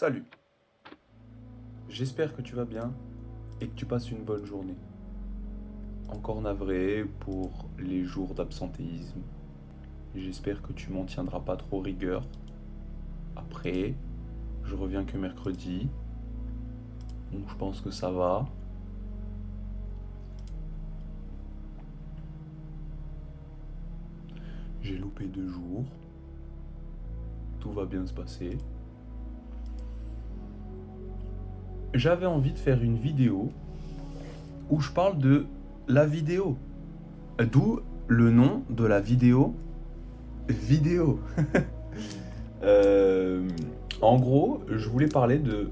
Salut, j'espère que tu vas bien et que tu passes une bonne journée. Encore navré pour les jours d'absentéisme. J'espère que tu m'en tiendras pas trop rigueur. Après, je reviens que mercredi, donc je pense que ça va. J'ai loupé 2 jours. Tout va bien se passer. J'avais envie de faire une vidéo où je parle de la vidéo. D'où le nom de la vidéo. Vidéo. Euh, En gros, je voulais parler de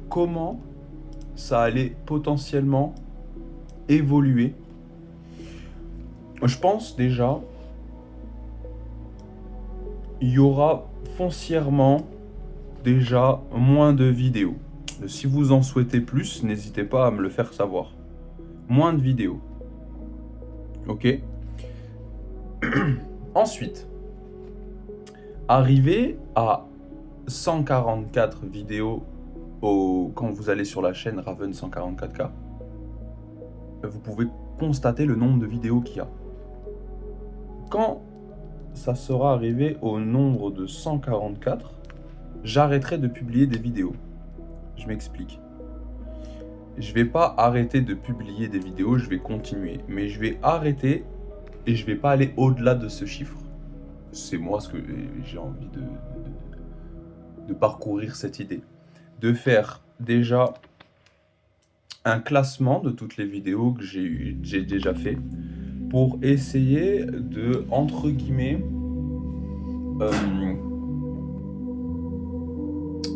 comment ça allait potentiellement évoluer. Je pense déjà, il y aura foncièrement déjà moins de vidéos. Si vous en souhaitez plus, n'hésitez pas à me le faire savoir. Moins de vidéos. Ok. Ensuite, arrivé à 144 vidéos quand vous allez sur la chaîne Raven 144K, vous pouvez constater le nombre de vidéos qu'il y a. Quand ça sera arrivé au nombre de 144, j'arrêterai de publier des vidéos. Je m'explique. Je vais pas arrêter de publier des vidéos, je vais continuer. Mais je vais arrêter et je vais pas aller au-delà de ce chiffre. C'est moi ce que j'ai envie de parcourir cette idée. De faire déjà un classement de toutes les vidéos que j'ai déjà fait pour essayer de, entre guillemets,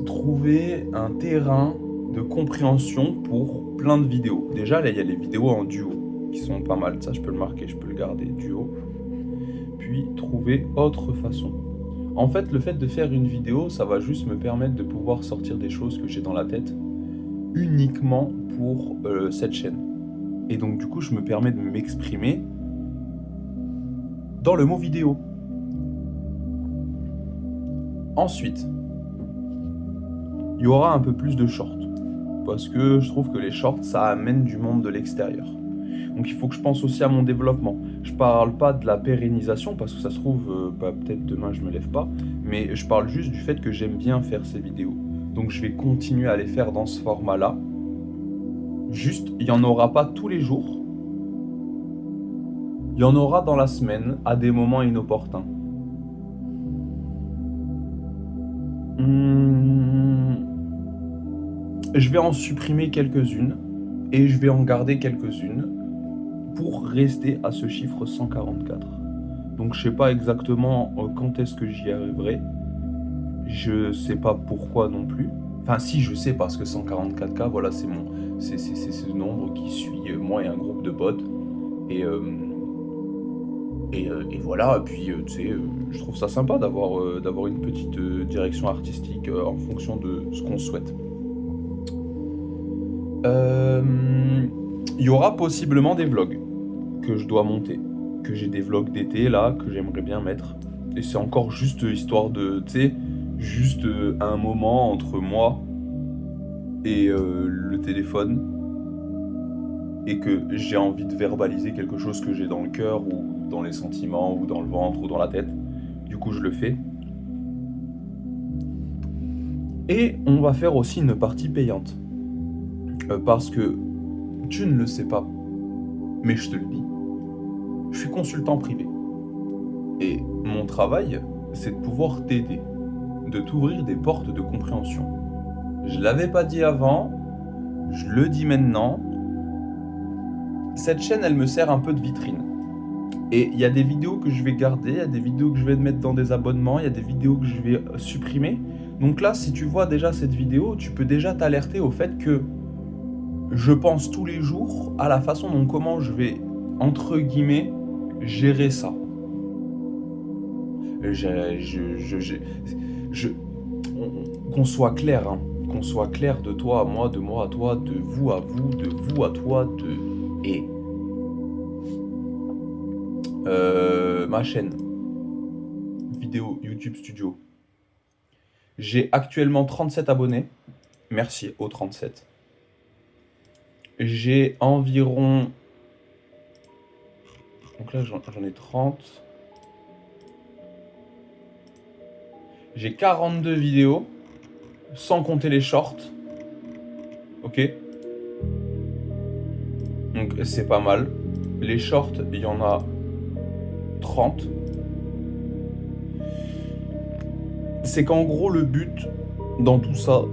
trouver un terrain de compréhension pour plein de vidéos. Déjà, là, il y a les vidéos en duo qui sont pas mal. Ça, je peux le marquer, je peux le garder, duo. Puis, trouver autre façon. En fait, le fait de faire une vidéo, ça va juste me permettre de pouvoir sortir des choses que j'ai dans la tête uniquement pour cette chaîne. Et donc, du coup, je me permets de m'exprimer dans le mot vidéo. Ensuite, il y aura un peu plus de shorts. Parce que je trouve que les shorts, ça amène du monde de l'extérieur. Donc il faut que je pense aussi à mon développement. Je parle pas de la pérennisation, parce que ça se trouve, peut-être demain je me lève pas, mais je parle juste du fait que j'aime bien faire ces vidéos. Donc je vais continuer à les faire dans ce format-là. Juste, il n'y en aura pas tous les jours. Il y en aura dans la semaine, à des moments inopportuns. Je vais en supprimer quelques-unes et je vais en garder quelques-unes pour rester à ce chiffre 144. Donc je sais pas exactement quand est-ce que j'y arriverai. Je sais pas pourquoi non plus. Enfin si, je sais parce que 144K, voilà, c'est ce nombre qui suit moi et un groupe de potes. Et voilà, et puis tu sais, je trouve ça sympa d'avoir une petite direction artistique en fonction de ce qu'on souhaite. Il y aura possiblement des vlogs que je dois monter. Que j'ai des vlogs d'été là, que j'aimerais bien mettre. Et c'est encore juste histoire de, tu sais, juste un moment entre moi et le téléphone. Et que j'ai envie de verbaliser quelque chose que j'ai dans le cœur, ou dans les sentiments, ou dans le ventre, ou dans la tête. Du coup, je le fais. Et on va faire aussi une partie payante. Parce que tu ne le sais pas, mais je te le dis. Je suis consultant privé. Et mon travail, c'est de pouvoir t'aider, de t'ouvrir des portes de compréhension. Je l'avais pas dit avant, je le dis maintenant. Cette chaîne, elle me sert un peu de vitrine. Et il y a des vidéos que je vais garder, il y a des vidéos que je vais mettre dans des abonnements, il y a des vidéos que je vais supprimer. Donc là, si tu vois déjà cette vidéo, tu peux déjà t'alerter au fait que je pense tous les jours à la façon dont comment je vais, entre guillemets, gérer ça. Qu'on soit clair, hein. Qu'on soit clair de toi à moi, de moi à toi, de vous à vous, de vous à toi, et ma chaîne vidéo YouTube Studio, J'ai actuellement 37 abonnés. Merci aux 37. J'ai environ... Donc là, j'en ai 30. J'ai 42 vidéos, sans compter les shorts. Ok? Donc c'est pas mal. Les shorts, il y en a 30. C'est qu'en gros, le but dans tout ça,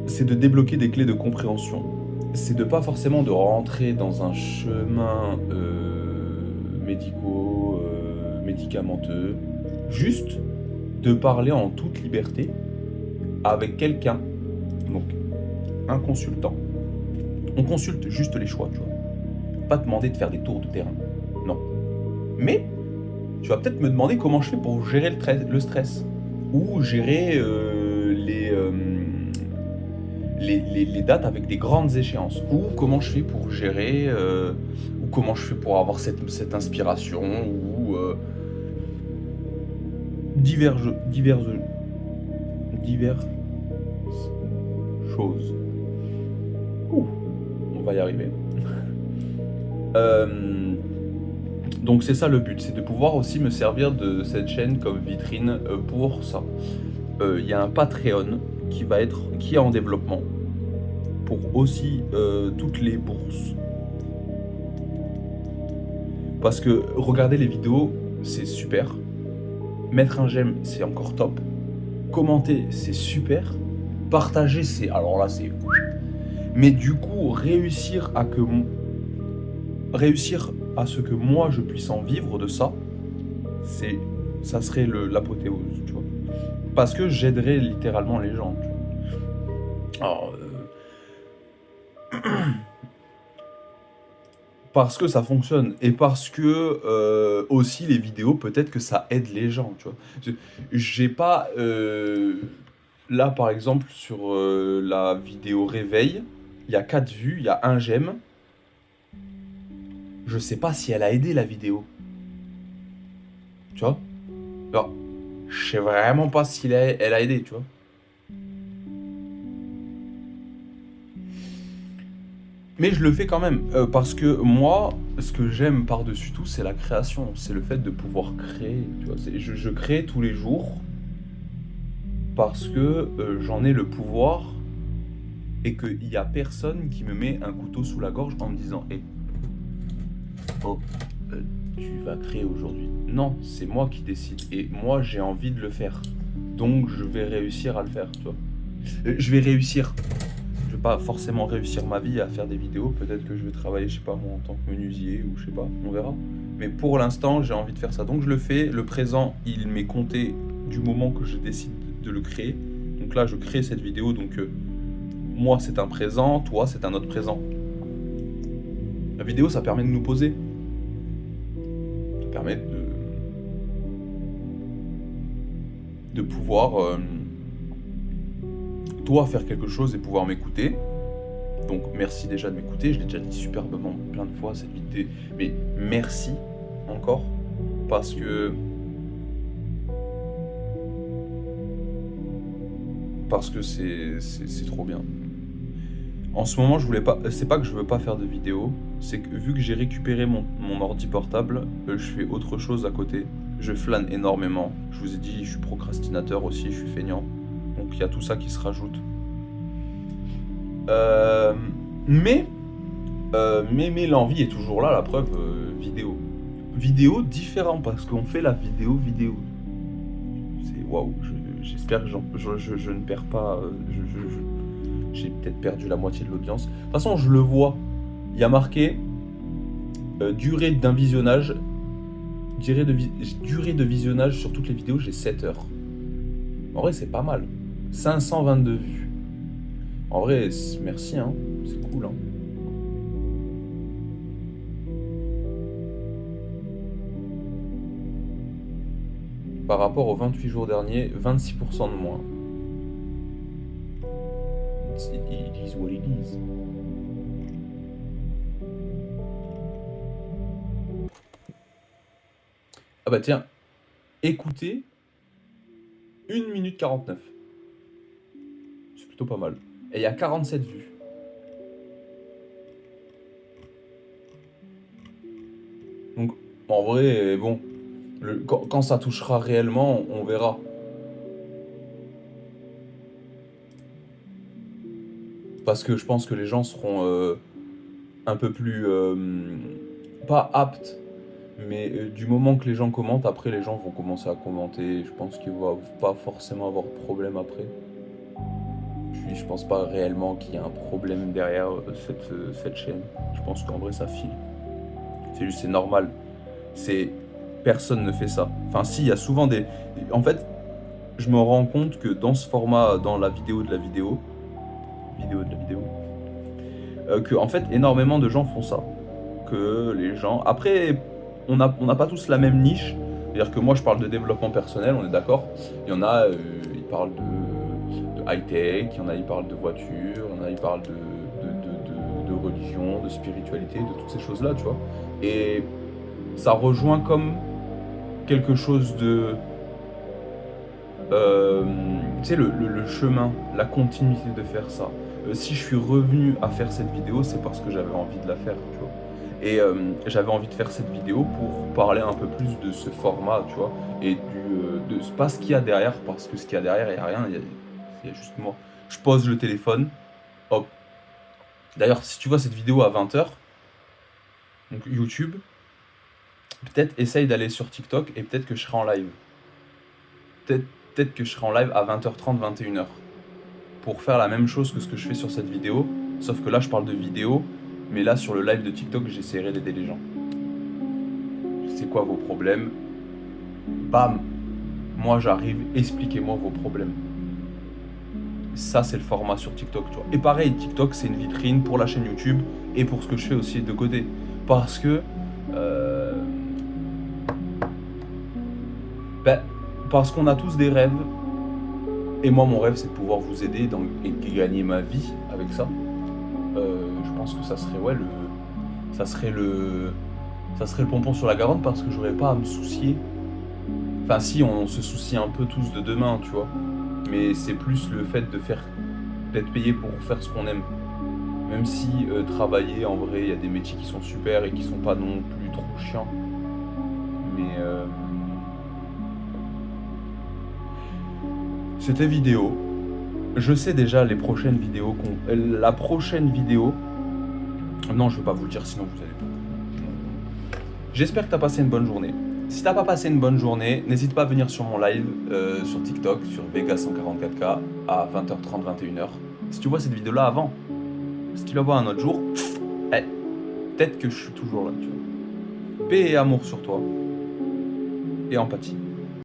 c'est de débloquer des clés de compréhension. C'est de pas forcément de rentrer dans un chemin médicamenteux. Juste de parler en toute liberté avec quelqu'un, donc un consultant. On consulte juste les choix, tu vois. Pas te demander de faire des tours de terrain. Non. Mais tu vas peut-être me demander comment je fais pour gérer le stress. Ou gérer les dates avec des grandes échéances. Ou comment je fais pour gérer, ou comment je fais pour avoir cette inspiration, ou diverses choses. Ouh, on va y arriver. Donc c'est ça le but, c'est de pouvoir aussi me servir de cette chaîne comme vitrine pour ça. Il y a un Patreon qui est en développement pour aussi toutes les bourses. Parce que regarder les vidéos, c'est super. Mettre un j'aime, c'est encore top. Commenter, c'est super. Partager, c'est... Alors là, c'est... Mais du coup, réussir à ce que moi, je puisse en vivre de ça, ça serait l'apothéose, tu vois. Parce que j'aiderais littéralement les gens, tu vois. Alors, parce que ça fonctionne et parce que aussi les vidéos, peut-être que ça aide les gens, tu vois. J'ai pas... là, par exemple, sur la vidéo réveil, il y a 4 vues, il y a un j'aime. Je sais pas si elle a aidé la vidéo. Tu vois? Alors, je sais vraiment pas si elle a aidé, tu vois. Mais je le fais quand même, parce que moi, ce que j'aime par-dessus tout, c'est la création. C'est le fait de pouvoir créer, tu vois. Je crée tous les jours parce que j'en ai le pouvoir et qu'il n'y a personne qui me met un couteau sous la gorge en me disant « Hé, oh, tu vas créer aujourd'hui. » Non, c'est moi qui décide et moi j'ai envie de le faire. Donc je vais réussir à le faire, tu vois. Je vais réussir. Je vais pas forcément réussir ma vie à faire des vidéos. Peut-être que je vais travailler, je sais pas moi, en tant que menuisier ou je sais pas, on verra. Mais pour l'instant, j'ai envie de faire ça. Donc je le fais. Le présent, il m'est compté du moment que je décide de le créer. Donc là, je crée cette vidéo. Donc moi, c'est un présent. Toi, c'est un autre présent. La vidéo, ça permet de nous poser. Ça permet de pouvoir... toi, faire quelque chose et pouvoir m'écouter. Donc merci déjà de m'écouter, je l'ai déjà dit superbement plein de fois cette vidéo, mais merci encore parce que c'est trop bien. En ce moment, je voulais pas, c'est pas que je veux pas faire de vidéos, c'est que vu que j'ai récupéré mon ordi portable, je fais autre chose à côté. Je flâne énormément. Je vous ai dit, je suis procrastinateur aussi, je suis feignant. Donc il y a tout ça qui se rajoute. Mais l'envie est toujours là, la preuve, vidéo. Vidéo différent, parce qu'on fait la vidéo. C'est waouh, j'espère que je ne perds pas. J'ai peut-être perdu la moitié de l'audience. De toute façon, je le vois. Il y a marqué durée d'un visionnage. Durée de visionnage sur toutes les vidéos, j'ai 7 heures. En vrai, c'est pas mal. 522 vues. En vrai, merci, hein. C'est cool, hein. Par rapport aux 28 jours derniers, 26% de moins. It is what it is. Ah bah tiens, écoutez, 1 minute 49. plutôt pas mal. Et il y a 47 vues. Donc, en vrai, bon, quand ça touchera réellement, on verra. Parce que je pense que les gens seront un peu plus, pas aptes, mais du moment que les gens commentent, après les gens vont commencer à commenter. Je pense qu'il va pas forcément avoir de problème après. Puis je pense pas réellement qu'il y a un problème derrière cette chaîne. Je pense qu'en vrai ça file. C'est juste, c'est normal. C'est Personne ne fait ça. Enfin si, il y a souvent des. En fait, je me rends compte que dans ce format, dans la vidéo de la vidéo, que en fait énormément de gens font ça. Que les gens. Après, on n'a pas tous la même niche. C'est-à-dire que moi je parle de développement personnel, on est d'accord. Il y en a, ils parlent de high-tech, il y en a, ils parlent de voiture, il y en a, ils parlent de religion, de spiritualité, de toutes ces choses-là, tu vois. Et ça rejoint comme quelque chose de. Tu sais, le chemin, la continuité de faire ça. Si je suis revenu à faire cette vidéo, c'est parce que j'avais envie de la faire, tu vois. Et j'avais envie de faire cette vidéo pour parler un peu plus de ce format, tu vois, et de pas ce qu'il y a derrière, parce que ce qu'il y a derrière, il n'y a rien, il y a juste moi. Je pose le téléphone, hop. D'ailleurs, si tu vois cette vidéo à 20h, donc YouTube, peut-être essaye d'aller sur TikTok et peut-être que je serai en live. Peut-être que je serai en live à 20h30, 21h. Pour faire la même chose que ce que je fais sur cette vidéo, sauf que là je parle de vidéo, mais là sur le live de TikTok j'essaierai d'aider les gens. C'est quoi vos problèmes? Bam! Moi j'arrive, expliquez-moi vos problèmes. Ça c'est le format sur TikTok, tu vois. Et pareil, TikTok c'est une vitrine pour la chaîne YouTube et pour ce que je fais aussi de côté. Parce que... parce qu'on a tous des rêves. Et moi mon rêve c'est de pouvoir vous aider et gagner ma vie avec ça. Je pense que ça serait ça serait le pompon sur la Garonne parce que j'aurais pas à me soucier. Enfin si, on se soucie un peu tous de demain, tu vois. Mais c'est plus le fait d'être payé pour faire ce qu'on aime. Même si travailler, en vrai, il y a des métiers qui sont super et qui sont pas non plus trop chiants. Mais c'était vidéo. Je sais déjà les prochaines vidéos la prochaine vidéo. Non, je vais pas vous le dire, sinon vous allez pas. J'espère que t'as passé une bonne journée. Si t'as pas passé une bonne journée, n'hésite pas à venir sur mon live sur TikTok, sur Vega144K à 20h30, 21h. Si tu vois cette vidéo-là avant, si tu la vois un autre jour, peut-être que je suis toujours là, tu vois. Paix et amour sur toi. Et empathie.